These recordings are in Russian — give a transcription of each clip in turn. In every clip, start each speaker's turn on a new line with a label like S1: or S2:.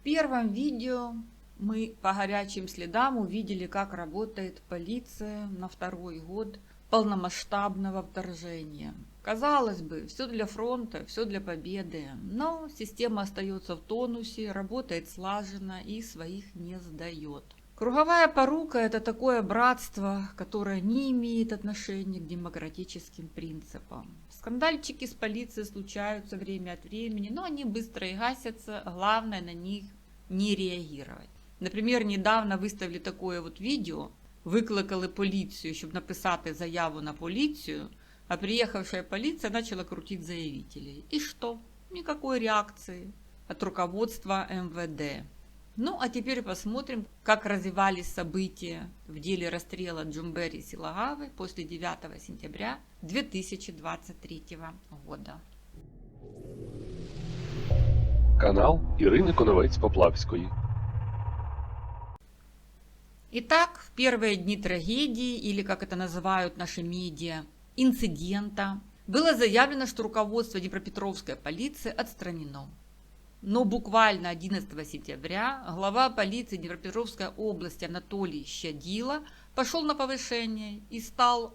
S1: первом видео мы по горячим следам увидели, как работает полиция на второй год полномасштабного вторжения. Казалось бы, все для фронта, все для победы, но система остается в тонусе, работает слаженно и своих не сдает. Круговая порука – это такое братство, которое не имеет отношения к демократическим принципам. Скандальчики с полицией случаются время от времени, но они быстро и гасятся, главное на них не реагировать. Например, недавно выставили такое вот видео, викликали поліцію, щоб написати заяву на полицию, а приехавшая полиция начала крутить заявителей. И что? Никакой реакции от руководства МВД. Ну, а теперь посмотрим, как развивались события в деле расстрела Джумбері Силагави после 9 сентября 2023 года.
S2: Канал Ірини Коновець-Поплавської.
S1: Итак, в первые дни трагедии, или как это называют наши медиа, инцидента, было заявлено, что руководство Днепропетровской полиции отстранено. Но буквально 11 сентября глава полиции Днепропетровской области Анатолий Щадила пошел на повышение и стал,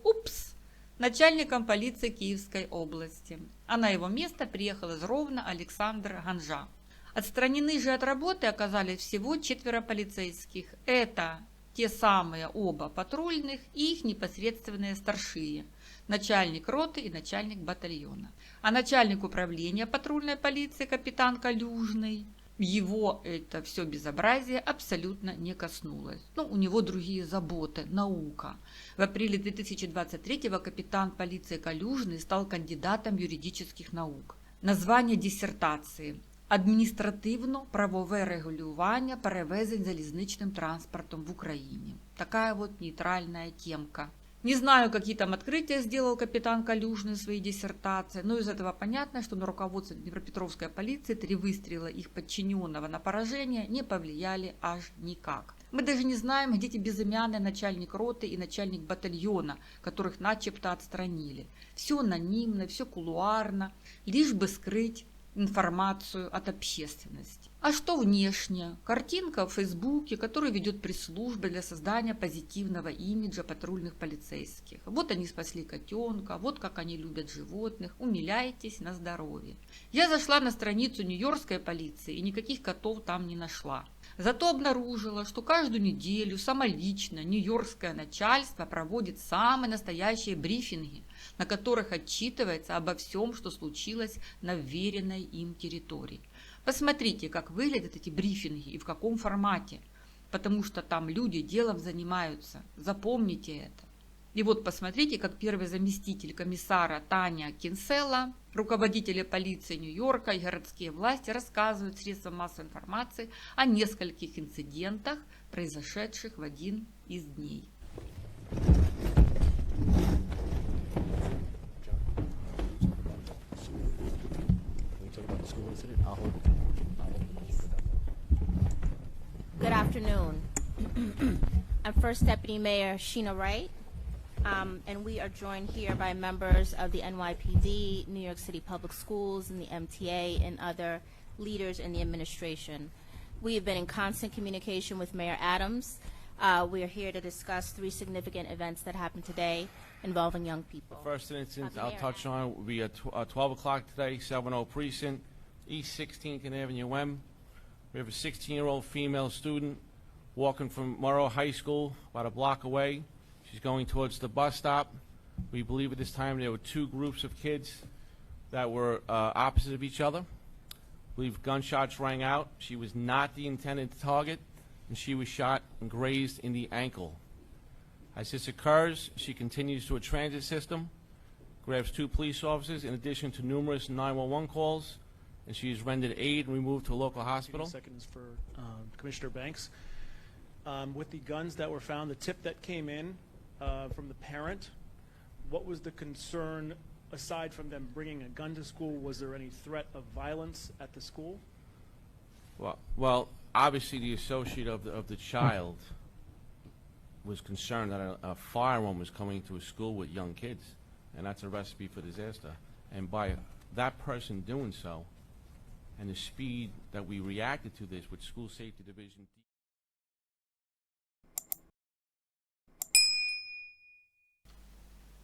S1: начальником полиции Киевской области. А на его место приехал из Ровно Александр Ганжа. Отстранены же от работы оказались всего 4 полицейских. Это те самые оба патрульных и их непосредственные старшие, начальник роты и начальник батальона. А начальник управления патрульной полиции капитан Калюжный, его это все безобразие абсолютно не коснулось. У него другие заботы, наука. В апреле 2023-го капитан полиции Калюжный стал кандидатом юридических наук. Название диссертации – адміністративно-правове регулювання перевезень залізничним транспортом в Украине. Такая вот нейтральная темка. Не знаю, какие там открытия сделал капитан Калюжный в своей диссертации, но из этого понятно, что на руководство Днепропетровской полиции 3 выстрела их подчиненного на поражение не повлияли аж никак. Мы даже не знаем, где те безымянный начальник роты и начальник батальона, которых начебто отстранили. Все анонимно, все кулуарно, лишь бы скрыть информацию от общественности. А что внешне? Картинка в Фейсбуке, которую ведет пресс-служба для создания позитивного имиджа патрульных полицейских. Вот они спасли котенка, вот как они любят животных, умиляйтесь на здоровье. Я зашла на страницу нью-йоркской полиции и никаких котов там не нашла. Зато обнаружила, что каждую неделю самолично нью-йоркское начальство проводит самые настоящие брифинги, на которых отчитывается обо всем, что случилось на вверенной им территории. Посмотрите, как выглядят эти брифинги и в каком формате, потому что там люди делом занимаются, запомните это. И вот посмотрите, как первый заместитель комиссара Таня Кинсела, руководители полиции Нью-Йорка и городские власти рассказывают средствам массовой информации о нескольких инцидентах, произошедших в один из дней.
S3: Good afternoon. I'm First Deputy Mayor Sheena Wright, and we are joined here by members of the NYPD, New York City Public Schools, and the MTA, and other leaders in the administration. We have been in constant communication with Mayor Adams. We are here to discuss 3 significant events that happened today involving young people.
S4: The first incident I'll touch on will be at 12 o'clock today, 70 Precinct, East 16th and Avenue M. We have a 16-year-old female student walking from Morrow High School about a block away. She's going towards the bus stop. We believe at this time there were 2 groups of kids that were opposite of each other. I believe gunshots rang out. She was not the intended target, and she was shot and grazed in the ankle. As this occurs, she continues to a transit system, grabs 2 police officers in addition to numerous 911 calls, and she is rendered aid and removed to a local hospital.
S5: Seconds for Commissioner Banks. With the guns that were found, the tip that came in from the parent, what was the concern aside from them bringing a gun to school? Was there any threat of violence at the school?
S4: Well, obviously the associate of the child was concerned that a firearm was coming to a school with young kids, and that's a recipe for disaster. And by that person doing so, and the speed that we reacted to this with School Safety Division.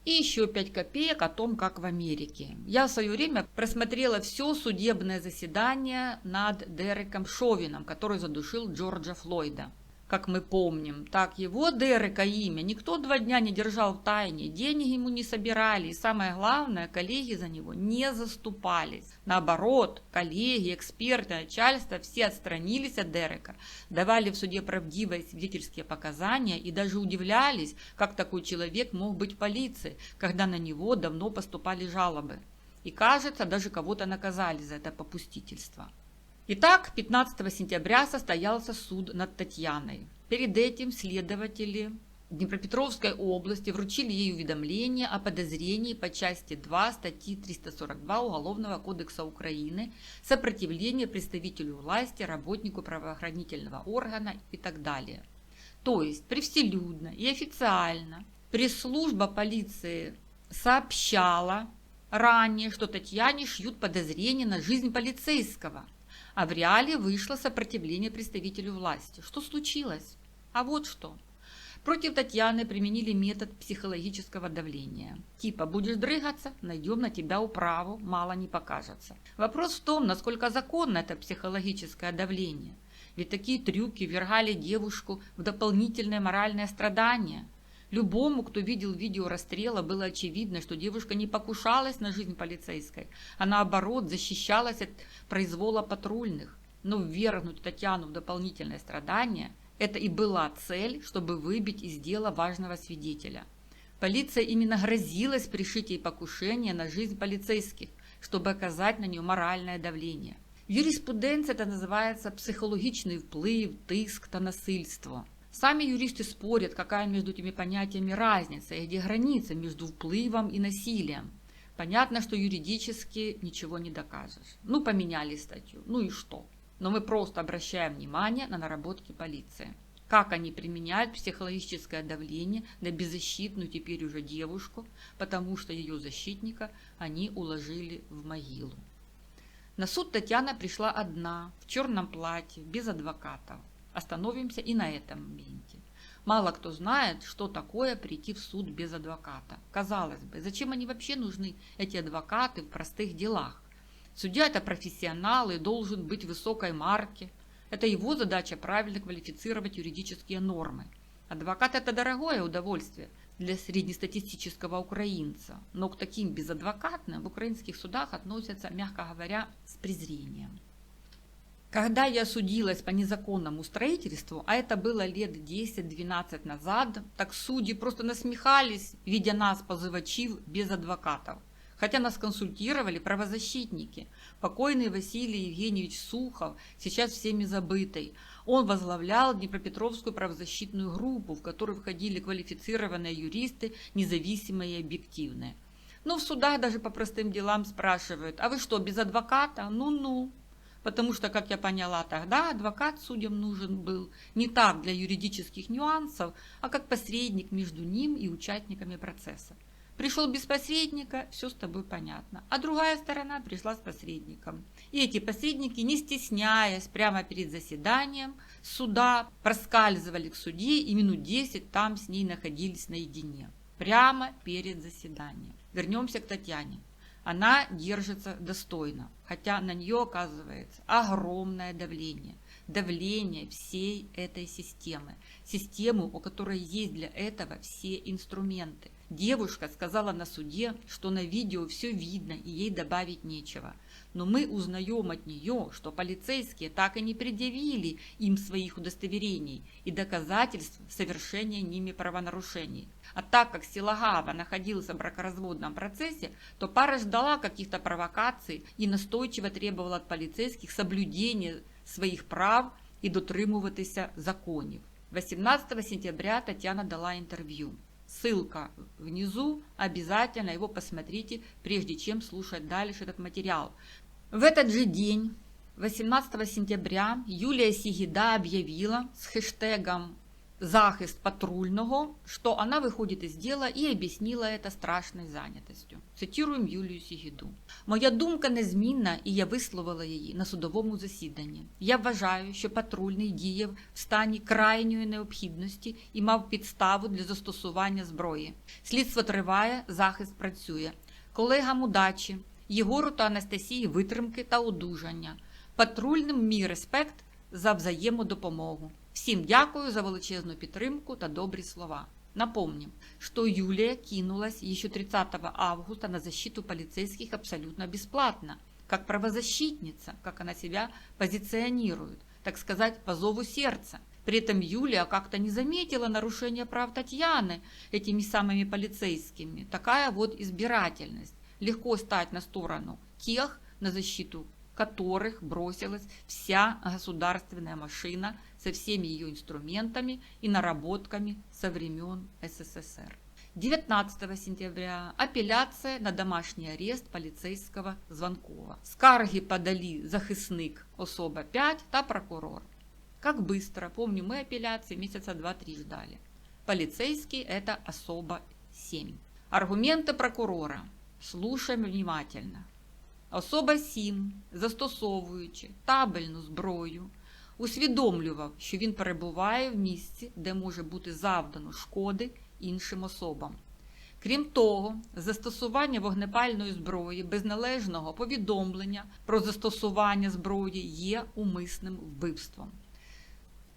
S1: И еще 5 копеек о том, как в Америке. Я в свое время просмотрела все судебное заседание над Дереком Шовином, который задушил Джорджа Флойда. Как мы помним, так его, Дерека, имя никто 2 дня не держал в тайне, денег ему не собирали, и самое главное, коллеги за него не заступались. Наоборот, коллеги, эксперты, начальство все отстранились от Дерека, давали в суде правдивые свидетельские показания и даже удивлялись, как такой человек мог быть в полиции, когда на него давно поступали жалобы. И кажется, даже кого-то наказали за это попустительство. Итак, 15 сентября состоялся суд над Татьяной. Перед этим следователи Днепропетровской области вручили ей уведомление о подозрении по части 2 статьи 342 Уголовного кодекса Украины «Сопротивление представителю власти, работнику правоохранительного органа» и так далее. То есть превселюдно и официально пресс-служба полиции сообщала ранее, что Татьяне шьют подозрения на жизнь полицейского. А в реале вышло сопротивление представителю власти. Что случилось? А вот что. Против Татьяны применили метод психологического давления. Типа, будешь дрыгаться, найдем на тебя управу, мало не покажется. Вопрос в том, насколько законно это психологическое давление. Ведь такие трюки ввергали девушку в дополнительное моральное страдание. Любому, кто видел видео расстрела, было очевидно, что девушка не покушалась на жизнь полицейской, а наоборот защищалась от произвола патрульных. Но ввергнуть Татьяну в дополнительное страдание – это и была цель, чтобы выбить из дела важного свидетеля. Полиция именно грозилась пришить ей покушение на жизнь полицейских, чтобы оказать на нее моральное давление. В юриспруденции это называется психологічний вплив, тиск та насильство. Сами юристы спорят, какая между этими понятиями разница и где граница между впливом и насилием. Понятно, что юридически ничего не докажешь. Ну, поменяли статью, ну и что? Но мы просто обращаем внимание на наработки полиции. Как они применяют психологическое давление на беззащитную теперь уже девушку, потому что ее защитника они уложили в могилу. На суд Татьяна пришла одна, в черном платье, без адвокатов. Остановимся и на этом моменте. Мало кто знает, что такое прийти в суд без адвоката. Казалось бы, зачем они вообще нужны, эти адвокаты, в простых делах? Судья – это профессионал и должен быть высокой марки. Это его задача правильно квалифицировать юридические нормы. Адвокат – это дорогое удовольствие для среднестатистического украинца, но к таким безадвокатным в украинских судах относятся, мягко говоря, с презрением. Когда я судилась по незаконному строительству, а это было лет 10-12 назад, так судьи просто насмехались, видя нас, позывачів, без адвокатов. Хотя нас консультировали правозащитники. Покойный Василий Евгеньевич Сухов, сейчас всеми забытый. Он возглавлял Днепропетровскую правозащитную группу, в которую входили квалифицированные юристы, независимые и объективные. Но в судах даже по простым делам спрашивают: а вы что, без адвоката? Ну-ну. Потому что, как я поняла тогда, адвокат судьям нужен был не так для юридических нюансов, а как посредник между ним и участниками процесса. Пришел без посредника, все с тобой понятно. А другая сторона пришла с посредником. И эти посредники, не стесняясь, прямо перед заседанием суда проскальзывали к судье и минут 10 там с ней находились наедине. Прямо перед заседанием. Вернемся к Татьяне. Она держится достойно, хотя на нее оказывается огромное давление. Давление всей этой системы. Систему, у которой есть для этого все инструменты. Девушка сказала на суде, что на видео все видно и ей добавить нечего. Но мы узнаем от нее, что полицейские так и не предъявили им своих удостоверений и доказательств совершения ними правонарушений. А так как Силагава находился в бракоразводном процессе, то пара ждала каких-то провокаций и настойчиво требовала от полицейских соблюдения своих прав и дотримуватися законів. 18 сентября Татьяна дала интервью. Ссылка внизу, обязательно его посмотрите, прежде чем слушать дальше этот материал. В этот же день, 18 сентября, Юлия Сигида объявила с хэштегом захист патрульного, что она выходит из дела и объяснила это страшной занятостю. Цитуємо Юлію Сігіду. Моя думка незмінна, і я висловила її на судовому засіданні. Я вважаю, що патрульний діяв в стані крайньої необхідності і мав підставу для застосування зброї. Слідство триває, захист працює. Колегам удачі, Єгору та Анастасії витримки та одужання. Патрульним мій респект за взаємодопомогу. Всім дякую за величезну підтримку та добрі слова. Напомним, что Юлия кинулась еще 30 августа на защиту полицейских абсолютно бесплатно, как правозащитница, как она себя позиционирует, так сказать, по зову сердца. При этом Юлия как-то не заметила нарушения прав Татьяны этими самыми полицейскими. Такая вот избирательность. Легко стать на сторону тех, на защиту которых бросилась вся государственная машина со всеми ее инструментами и наработками со времен СССР. 19 сентября апелляция на домашний арест полицейского Звонкова. Скарги подали захисник особа 5 та прокурор. Как быстро, помню, мы апелляции месяца 2-3 ждали. Полицейский это особа 7. Аргументы прокурора. Слушаем внимательно. Особа 7, застосовуючи табельну зброю, усвідомлював, що він перебуває в місці, де може бути завдано шкоди іншим особам. Крім того, застосування вогнепальної зброї без належного повідомлення про застосування зброї є умисним вбивством.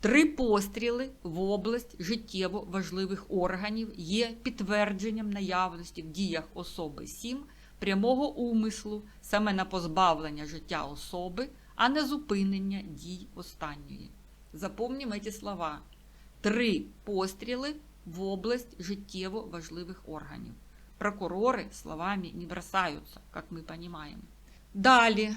S1: 3 постріли в область життєво важливих органів є підтвердженням наявності в діях особи 7 прямого умислу саме на позбавлення життя особи, а не зупинення дій останньої. Запомним эти слова. 3 постріли в область життєво важливих органів. Прокурори словами не бросаються, як ми розуміємо. Далі.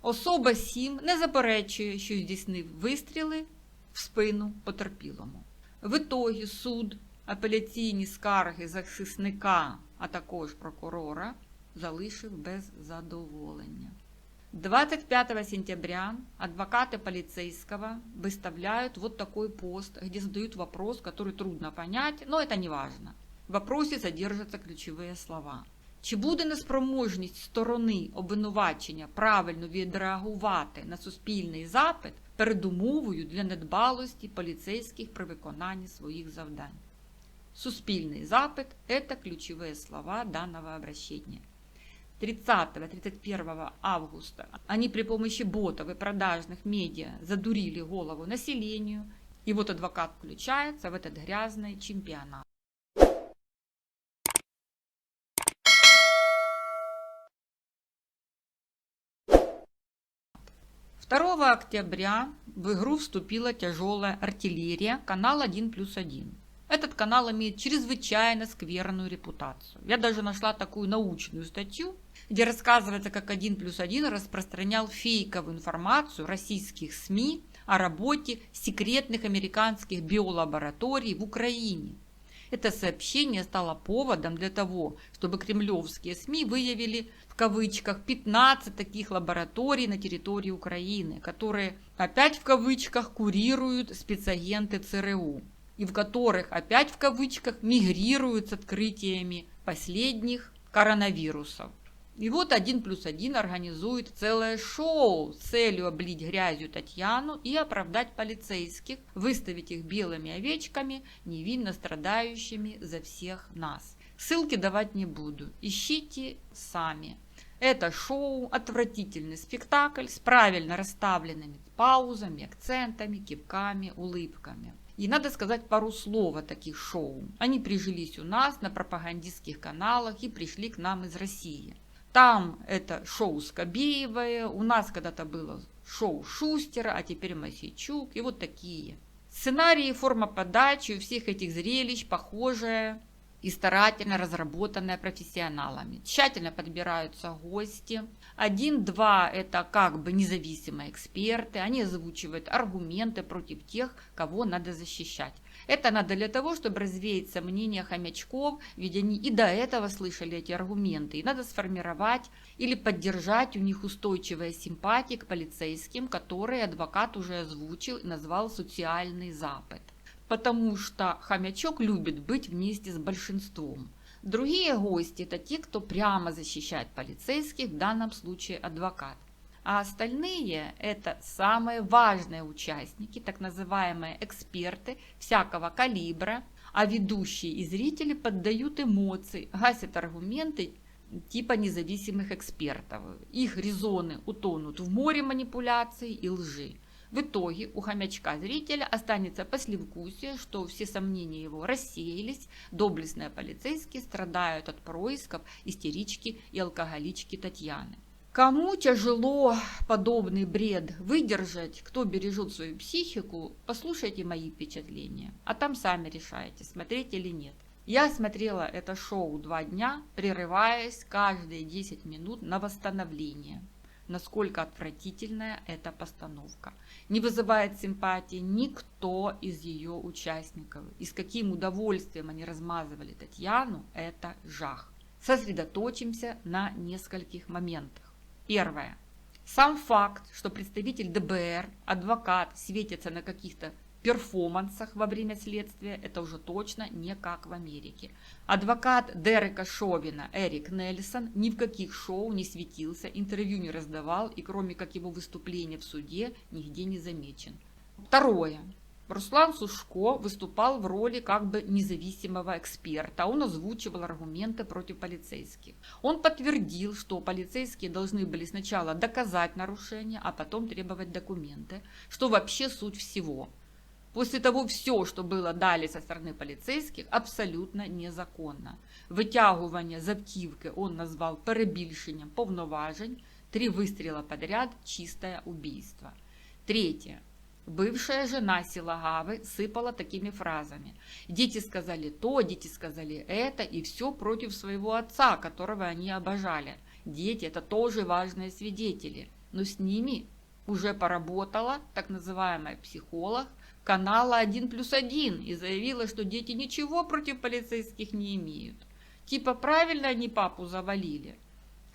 S1: Особа 7 не заперечує, що здійснив вистріли в спину потерпілому. В ітогі суд апеляційні скарги захисника, а також прокурора, залишив без задоволення. 25 сентября адвокаты полицейского выставляют вот такой пост, где задают вопрос, который трудно понять, но это не важно. В вопросе содержатся ключові слова. Чи буде неспроможність сторони обвинувачення правильно відреагувати на суспільний запит передумовою для недбалості поліцейських при виконанні своїх завдань? Суспільный запит – это ключевые слова данного обращения. 30-31 августа они при помощи ботов и продажных медиа задурили голову населению, и вот адвокат включается в этот грязный чемпионат. Второго октября в игру вступила тяжелая артиллерия, канал 1+1. Этот канал имеет чрезвычайно скверную репутацию. Я даже нашла такую научную статью, где рассказывается, как 1+1 распространял фейковую информацию российских СМИ о работе секретных американских биолабораторий в Украине. Это сообщение стало поводом для того, чтобы кремлевские СМИ выявили в кавычках 15 таких лабораторий на территории Украины, которые опять в кавычках курируют спецагенты ЦРУ, и в которых опять в кавычках мигрируют с открытиями последних коронавирусов. И вот 1+1 организует целое шоу с целью облить грязью Татьяну и оправдать полицейских, выставить их белыми овечками, невинно страдающими за всех нас. Ссылки давать не буду, ищите сами. Это шоу – отвратительный спектакль с правильно расставленными паузами, акцентами, кивками, улыбками. И надо сказать пару слов о таких шоу. Они прижились у нас на пропагандистских каналах и пришли к нам из России. Там это шоу Скобеевое, у нас когда-то было шоу Шустера, а теперь Мосейчук, и вот такие. Сценарии и форма подачи у всех этих зрелищ похожая и старательно разработанная профессионалами. Тщательно подбираются гости. 1-2 это как бы независимые эксперты, они озвучивают аргументы против тех, кого надо защищать. Это надо для того, чтобы развеять сомнения хомячков, ведь они и до этого слышали эти аргументы. И надо сформировать или поддержать у них устойчивые симпатии к полицейским, которые адвокат уже озвучил и назвал социальный запад. потому что хомячок любит быть вместе с большинством. Другие гости – это те, кто прямо защищает полицейских, в данном случае адвокат. А остальные – это самые важные участники, так называемые эксперты всякого калибра, а ведущие и зрители поддают эмоции, гасят аргументы типа независимых экспертов. Их резоны утонут в море манипуляций и лжи. В итоге у хомячка зрителя останется послевкусие, что все сомнения его рассеялись, доблестные полицейские страдают от происков истерички и алкоголички Татьяны. Кому тяжело подобный бред выдержать, кто бережет свою психику, послушайте мои впечатления, а там сами решаете, смотреть или нет. Я смотрела это шоу 2 дня, прерываясь каждые 10 минут на восстановление. Насколько отвратительная эта постановка. Не вызывает симпатии никто из ее участников. И с каким удовольствием они размазывали Татьяну, это жах. Сосредоточимся на нескольких моментах. Первое. Сам факт, что представитель ДБР, адвокат светится на каких-то перформансах во время следствия, это уже точно не как в Америке. Адвокат Дерека Шовина Эрик Нельсон ни в каких шоу не светился, интервью не раздавал и кроме как его выступления в суде нигде не замечен. Второе. Руслан Сушко выступал в роли как бы независимого эксперта. Он озвучивал аргументы против полицейских. Он подтвердил, что полицейские должны были сначала доказать нарушение, а потом требовать документы, что вообще суть всего. После того все, что было далее со стороны полицейских, абсолютно незаконно. Витягування завтівки он назвал перебільшенням повноважень, 3 выстрела подряд – чистое убийство. Третье. Бывшая жена Силагавы сыпала такими фразами. Дети сказали то, дети сказали это, и все против своего отца, которого они обожали. Дети – это тоже важные свидетели, но с ними уже поработала так называемая психолог канала 1+1 и заявила, что дети ничего против полицейских не имеют. Типа правильно они папу завалили.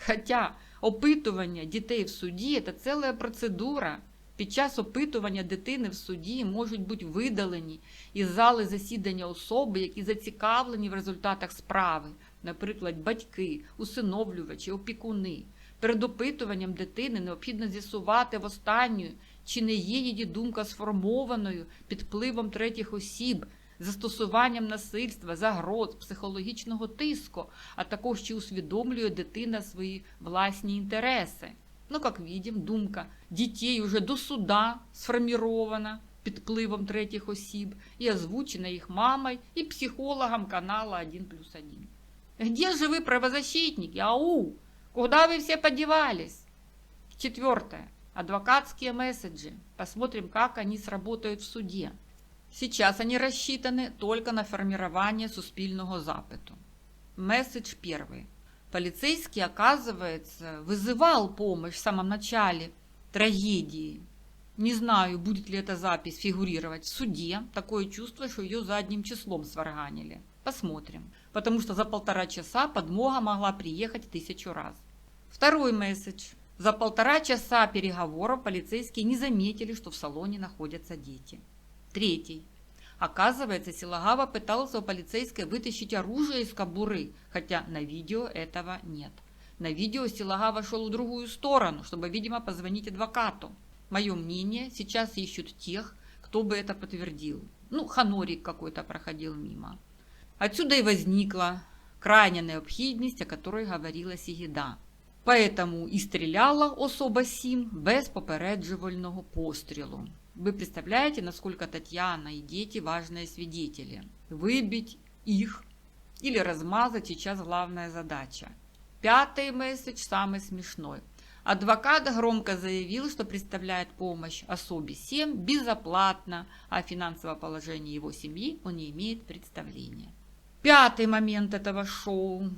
S1: Хотя опитування дітей в суді – це ціла процедура. Під час опитування дитини в суді можуть бути видалені із зали засідання особи, які зацікавлені в результатах справи, наприклад, батьки, усиновлювачі, опікуни. Перед опитуванням дитини необхідно з'ясувати востаннє, чи не є її думка сформованою під впливом третіх осіб, застосуванням насильства, загроз, психологічного тиску, а також чи усвідомлює дитина свої власні інтереси. Ну, как видим, думка детей уже до суда сформирована під впливом третіх осіб и озвучена их мамой и психологом канала 1+1. Где же вы, правозащитники? Ау! Куда вы все подевались? Четвертое. Адвокатские месседжи. Посмотрим, как они сработают в суде. Сейчас они рассчитаны только на формирование суспільного запиту. Месседж первый. Полицейский, оказывается, вызывал помощь в самом начале трагедии. Не знаю, будет ли эта запись фигурировать в суде. Такое чувство, что ее задним числом сварганили. Посмотрим. Потому что за 1,5 часа подмога могла приехать 1000 раз. Второй месседж. За 1,5 часа переговоров полицейские не заметили, что в салоне находятся дети. Третий. Оказывается, Силагава пытался у полицейской вытащить оружие из кобуры, хотя на видео этого нет. На видео Силагава шел в другую сторону, чтобы, видимо, позвонить адвокату. Мое мнение, сейчас ищут тех, кто бы это подтвердил. Ну, Ханорик какой-то проходил мимо. Отсюда и возникла крайняя необхідність, о которой говорила Сигида. Поэтому и стреляла особа Сим без попереджувального пострілу. Вы представляете, насколько Татьяна и дети важные свидетели. Выбить их или размазать сейчас главная задача. 5-й месседж самый смешной. Адвокат громко заявил, что представляет помощь особе 7 безоплатно, а о финансовом положении его семьи он не имеет представления. 5-й момент этого шоу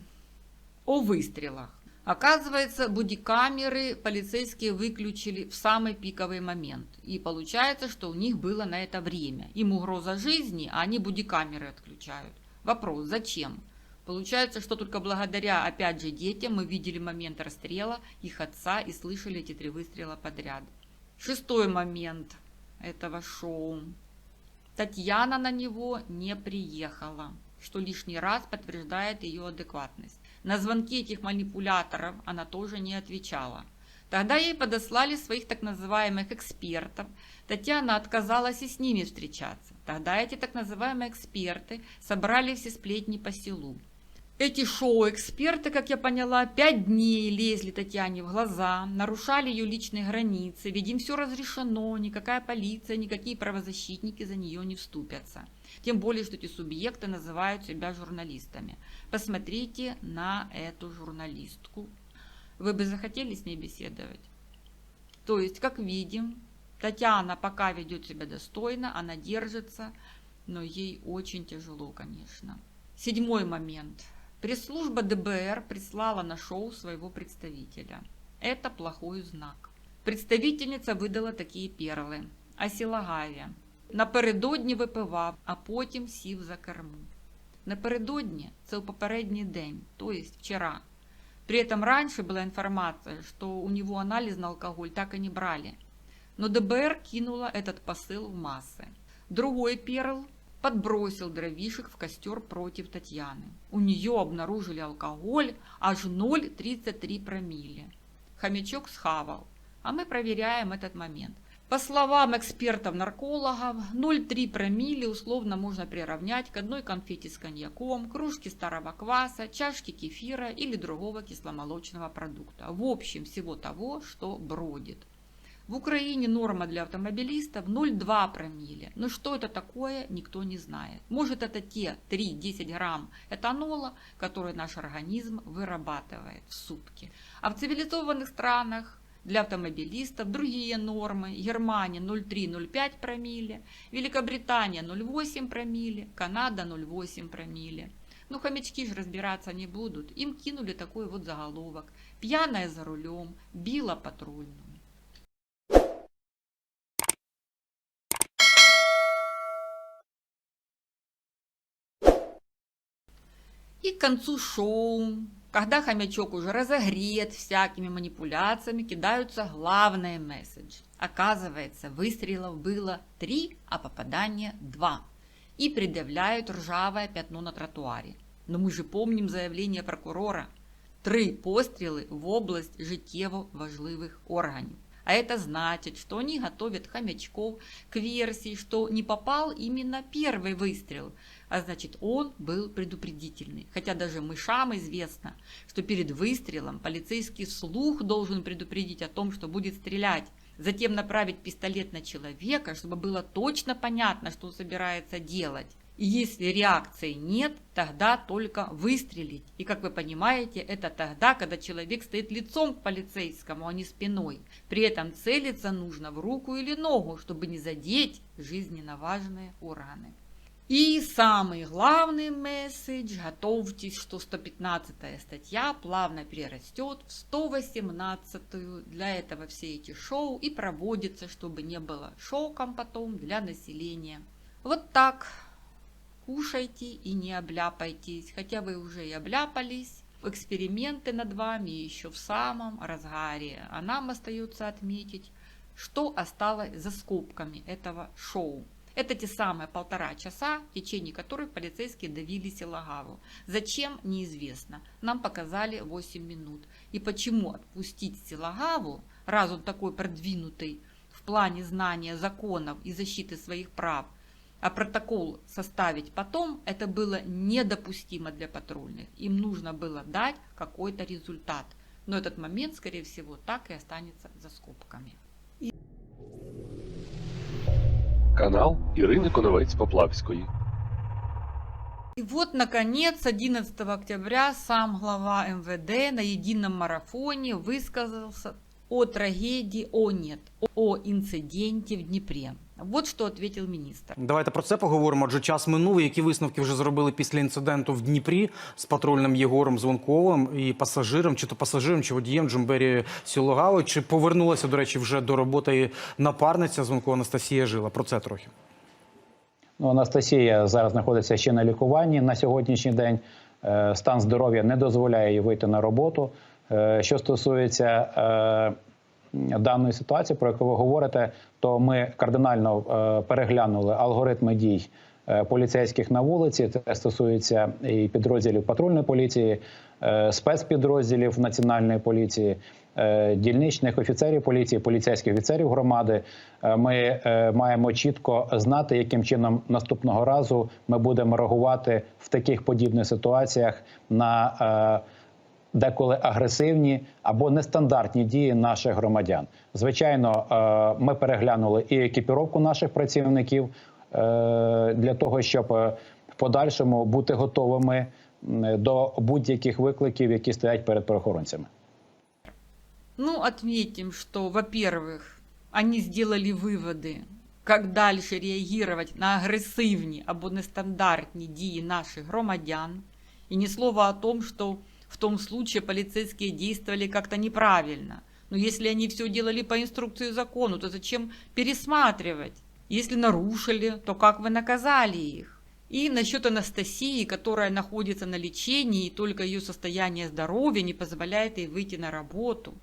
S1: о выстрелах. Оказывается, бодикамеры полицейские выключили в самый пиковый момент. И получается, что у них было на это время. Им угроза жизни, а они бодикамеры отключают. Вопрос, зачем? Получается, что только благодаря, опять же, детям мы видели момент расстрела их отца и слышали эти 3 выстрела подряд. 6-й момент этого шоу. Татьяна на него не приехала, что лишний раз подтверждает ее адекватность. На звонки этих манипуляторов она тоже не отвечала. Тогда ей подослали своих так называемых экспертов. Татьяна отказалась и с ними встречаться. Тогда эти так называемые эксперты собрали все сплетни по селу. Эти шоу-эксперты, как я поняла, 5 дней лезли Татьяне в глаза, нарушали ее личные границы, ведь им все разрешено, никакая полиция, никакие правозащитники за нее не вступятся. Тем более, что эти субъекты называют себя журналистами. Посмотрите на эту журналистку. Вы бы захотели с ней беседовать? То есть, как видим, Татьяна пока ведет себя достойно, она держится, но ей очень тяжело, конечно. 7-й момент. Пресс-служба ДБР прислала на шоу своего представителя. Это плохой знак. Представительниця видала такі перли. Осілогавія. Напередодні випивав, а потім сів за кермо. Напередодні – це у попередній день, то есть вчера. При этом раньше была информация, что у него анализ на алкоголь так и не брали. Но ДБР кинула этот посыл в массы. Другой перл подбросил дровишек в костер против Татьяны. У нее обнаружили алкоголь аж 0,33 промилле. Хомячок схавал, а мы проверяем этот момент. По словам экспертов-наркологов, 0,3 промилле условно можно приравнять к одной конфете с коньяком, кружке старого кваса, чашке кефира или другого кисломолочного продукта. В общем, всего того, что бродит. В Украине норма для автомобилистов 0,2 промилле. Но что это такое, никто не знает. Может, это те 3-10 грамм этанола, которые наш организм вырабатывает в сутки. А в цивилизованных странах для автомобилистов другие нормы. Германия 0,3-0,5 промилле, Великобритания 0,8 промилле, Канада 0,8 промилле. Ну, хомячки же разбираться не будут. Им кинули такой вот заголовок. Пьяная за рулем, била патрульную. И к концу шоу, когда хомячок уже разогрет всякими манипуляциями, кидаются главные месседжи. Оказывается, выстрелов было 3, а попадания 2. И предъявляют ржавое пятно на тротуаре. Но мы же помним заявление прокурора. 3 пострелы в область життєво важливых органов. А это значит, что они готовят хомячков к версии, что не попал именно первый выстрел, а значит он был предупредительный. Хотя даже мышам известно, что перед выстрелом полицейский слух должен предупредить о том, что будет стрелять. Затем направить пистолет на человека, чтобы было точно понятно, что он собирается делать. И если реакции нет, тогда только выстрелить. И, как вы понимаете, это тогда, когда человек стоит лицом к полицейскому, а не спиной. При этом целиться нужно в руку или ногу, чтобы не задеть жизненно важные органы. И самый главный месседж: готовьтесь, что 115-я статья плавно перерастет в 118-ю. Для этого все эти шоу и проводятся, чтобы не было шоком потом для населения. Вот так. Кушайте и не обляпайтесь, хотя вы уже и обляпались. Эксперименты над вами еще в самом разгаре. А нам остается отметить, что осталось за скобками этого шоу. Это те самые 1,5 часа, в течение которых полицейские давили Силагаву. Зачем, неизвестно. Нам показали 8 минут. И почему отпустить Силагаву, раз он такой продвинутый в плане знания законов и защиты своих прав, а протокол составить потом, это было недопустимо для патрульных. Им нужно было дать какой-то результат. Но этот момент, скорее всего, так и останется за скобками.
S2: Канал Ірини Коновець-Поплавської.
S1: И вот, наконец, 11 октября сам глава МВД на едином марафоне высказался о трагедии, о инциденте в Дніпрі. Вот що відповів міністр.
S6: Давайте про це поговоримо, адже час минув. Які висновки вже зробили після інциденту в Дніпрі з патрульним Єгором Звонковим і пасажиром, чи водієм Джумбері Сілогавою? Чи повернулася, до речі, вже до роботи напарниця Звонкова Анастасія Жила? Про це трохи.
S7: Ну, Анастасія зараз знаходиться ще на лікуванні на сьогоднішній день. Стан здоров'я не дозволяє їй вийти на роботу. Що стосується даної ситуації, про яку ви говорите, то ми кардинально переглянули алгоритми дій поліцейських на вулиці. Це стосується і підрозділів патрульної поліції, спецпідрозділів Національної поліції, дільничних офіцерів поліції, поліцейських офіцерів громади. Ми маємо чітко знати, яким чином наступного разу ми будемо реагувати в таких подібних ситуаціях на деколи агресивні або нестандартні дії наших громадян. Звичайно, ми переглянули і екіпіровку наших працівників для того, щоб в подальшому бути готовими до будь-яких викликів, які стоять перед правоохоронцями.
S1: Ну, отметим, что, во-первых, они сделали выводы, как дальше реагировать на агрессивні або нестандартні дії наших громадян. И ни слова о том, что в том случае полицейские действовали как-то неправильно. Но если они все делали по инструкции закона, то зачем пересматривать? Если нарушили, то как вы наказали их? И насчет Анастасии, которая находится на лечении, и только ее состояние здоровья не позволяет ей выйти на работу.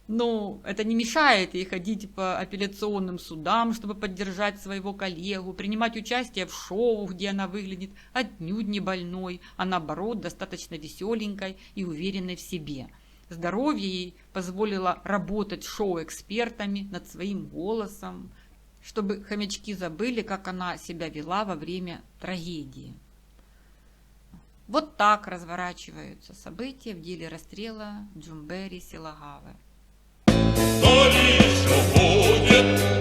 S1: Но это не мешает ей ходить по апелляционным судам, чтобы поддержать своего коллегу, принимать участие в шоу, где она выглядит отнюдь не больной, а наоборот достаточно веселенькой и уверенной в себе. Здоровье ей позволило работать шоу-экспертами над своим голосом, чтобы хомячки забыли, как она себя вела во время трагедии. Вот так разворачиваются события в деле расстрела Джумбері Сілагави.
S8: Кто еще будет